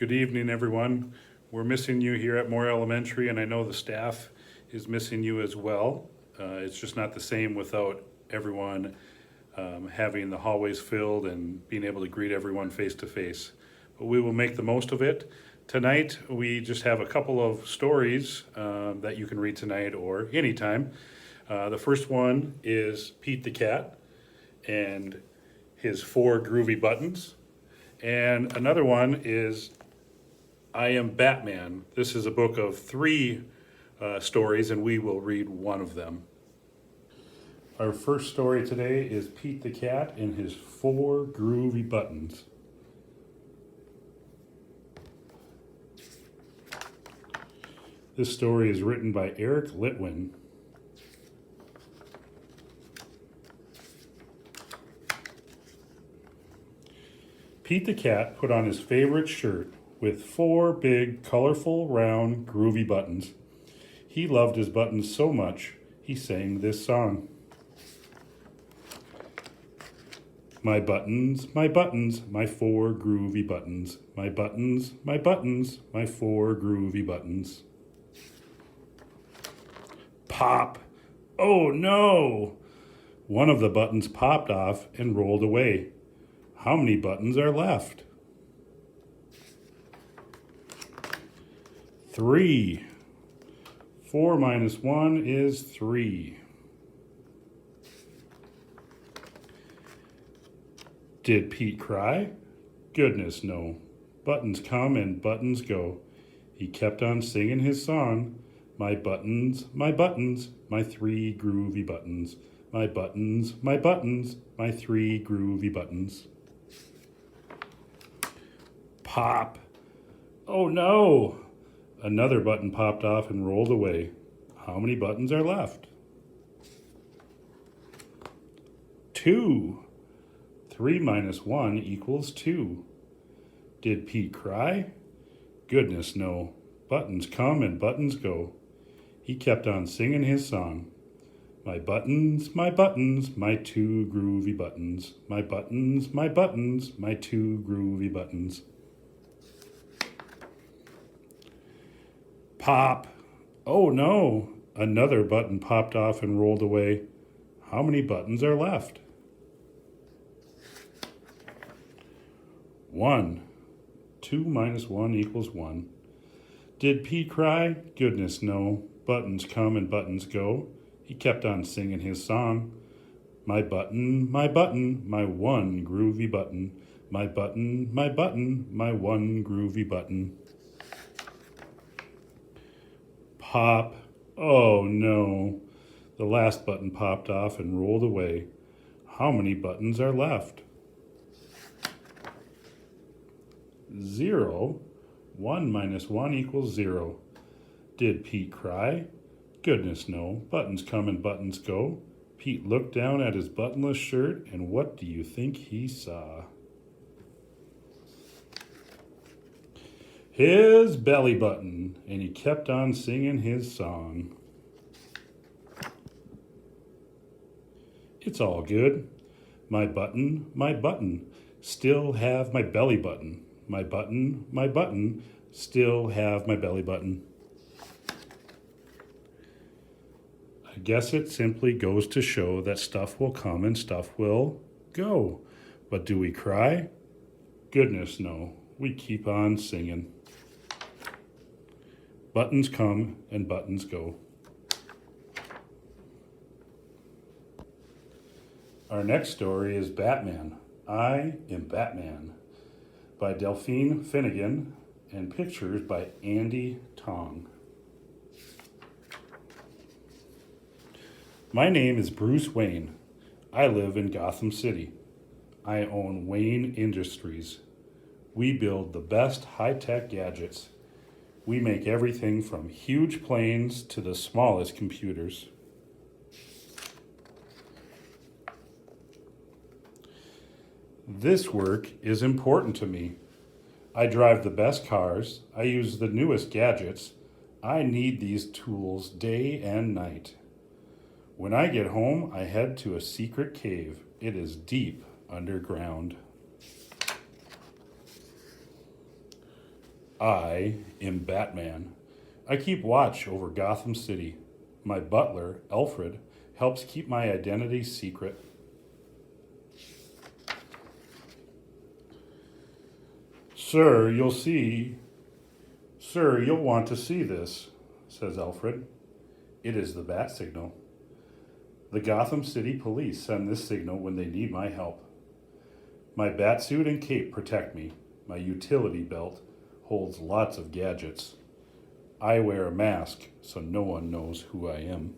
Good evening, everyone. We're missing you here at Mora Elementary, and I know the staff is missing you as well. It's just not the same without everyone having the hallways filled and being able to greet everyone face to face. But we will make the most of it. Tonight, we just have a couple of stories that you can read tonight or anytime. The first one is Pete the Cat and his 4 groovy buttons. And another one is I Am Batman. This is a book of 3 stories, and we will read one of them. Our first story today is Pete the Cat and his 4 groovy buttons. This story is written by Eric Litwin. Pete the Cat put on his favorite shirt with 4 big, colorful, round, groovy buttons. He loved his buttons so much, he sang this song. My buttons, my 4 groovy buttons. My buttons, my 4 groovy buttons. Pop! Oh no! One of the buttons popped off and rolled away. How many buttons are left? 3. 4 minus 1 is 3. Did Pete cry? Goodness, no. Buttons come and buttons go. He kept on singing his song. My buttons, my 3 groovy buttons. My buttons, my 3 groovy buttons. Pop! Oh no! Another button popped off and rolled away. How many buttons are left? 2. 3 minus 1 equals 2. Did Pete cry? Goodness, no. Buttons come and buttons go. He kept on singing his song. My buttons, my 2 groovy buttons. My buttons, my 2 groovy buttons. Pop! Oh no! Another button popped off and rolled away. How many buttons are left? 1. 2 minus 1 equals 1. Did Pete cry? Goodness, no. Buttons come and buttons go. He kept on singing his song. My 1 groovy button. My 1 groovy button. Pop. Oh no. The last button popped off and rolled away. How many buttons are left? 0. 1 minus 1 equals 0. Did Pete cry? Goodness, no. Buttons come and buttons go. Pete looked down at his buttonless shirt, and what do you think he saw? His belly button, and he kept on singing his song. It's all good. My button, still have my belly button. My button, still have my belly button. I guess it simply goes to show that stuff will come and stuff will go. But do we cry? Goodness, no. We keep on singing. Buttons come and buttons go. Our next story is Batman. I Am Batman by Delphine Finnegan and pictures by Andy Tong. My name is Bruce Wayne. I live in Gotham City. I own Wayne Industries. We build the best high-tech gadgets. We make everything from huge planes to the smallest computers. This work is important to me. I drive the best cars. I use the newest gadgets. I need these tools day and night. When I get home, I head to a secret cave. It is deep underground. I am Batman. I keep watch over Gotham City. My butler, Alfred, helps keep my identity secret. Sir, you'll want to see this, says Alfred. It is the bat signal. The Gotham City police send this signal when they need my help. My bat suit and cape protect me. My utility belt holds lots of gadgets. I wear a mask so no one knows who I am.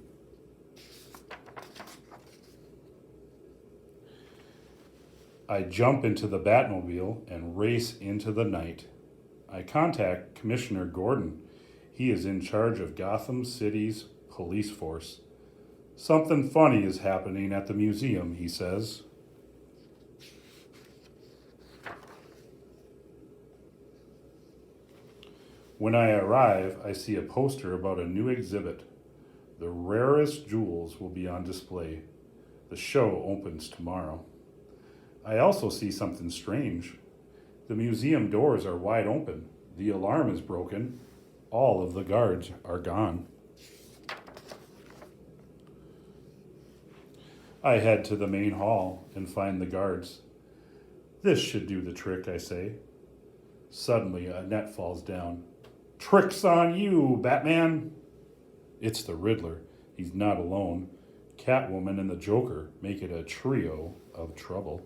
I jump into the Batmobile and race into the night. I contact Commissioner Gordon. He is in charge of Gotham City's police force. Something funny is happening at the museum, he says. When I arrive, I see a poster about a new exhibit. The rarest jewels will be on display. The show opens tomorrow. I also see something strange. The museum doors are wide open. The alarm is broken. All of the guards are gone. I head to the main hall and find the guards. This should do the trick, I say. Suddenly, a net falls down. Trick's on you, Batman! It's the Riddler. He's not alone. Catwoman and the Joker make it a trio of trouble.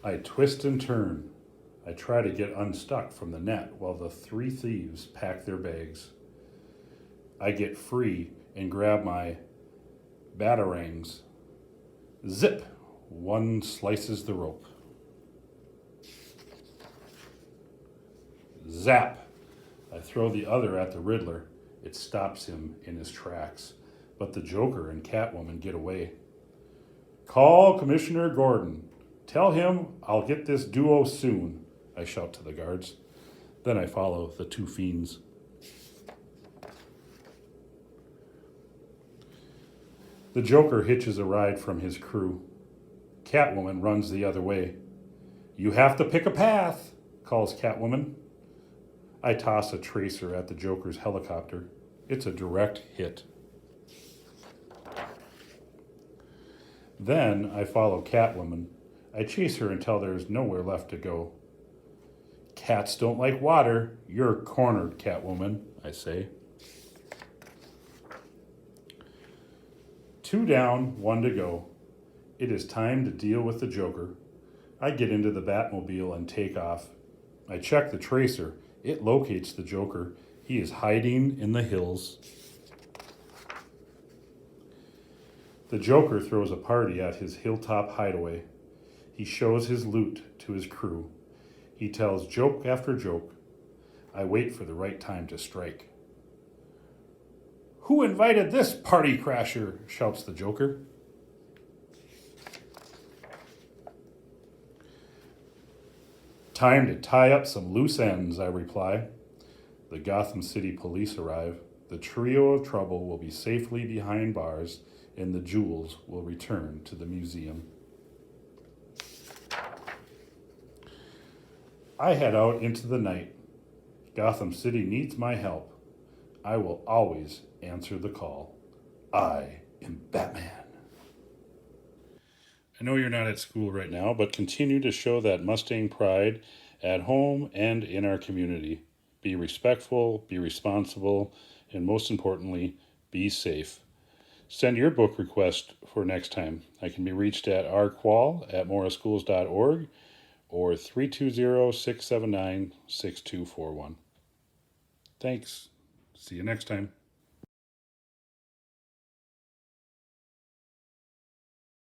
I twist and turn. I try to get unstuck from the net while the three thieves pack their bags. I get free and grab my batarangs. Zip! One slices the rope. Zap! I throw the other at the Riddler. It stops him in his tracks, but the Joker and Catwoman get away. Call Commissioner Gordon. Tell him I'll get this duo soon, I shout to the guards. Then I follow the two fiends. The Joker hitches a ride from his crew. Catwoman runs the other way. You have to pick a path, calls Catwoman. I toss a tracer at the Joker's helicopter. It's a direct hit. Then I follow Catwoman. I chase her until there's nowhere left to go. Cats don't like water. You're cornered, Catwoman, I say. 2 down, 1 to go. It is time to deal with the Joker. I get into the Batmobile and take off. I check the tracer. It locates the Joker. He is hiding in the hills. The Joker throws a party at his hilltop hideaway. He shows his loot to his crew. He tells joke after joke. I wait for the right time to strike. Who invited this party crasher? Shouts the Joker. Time to tie up some loose ends, I reply. The Gotham City police arrive. The trio of trouble will be safely behind bars, and the jewels will return to the museum. I head out into the night. Gotham City needs my help. I will always answer the call. I am Batman. I know you're not at school right now, but continue to show that Mustang pride at home and in our community. Be respectful, be responsible, and most importantly, be safe. Send your book request for next time. I can be reached at rqual@moraschools.org or 320-679-6241. Thanks. See you next time.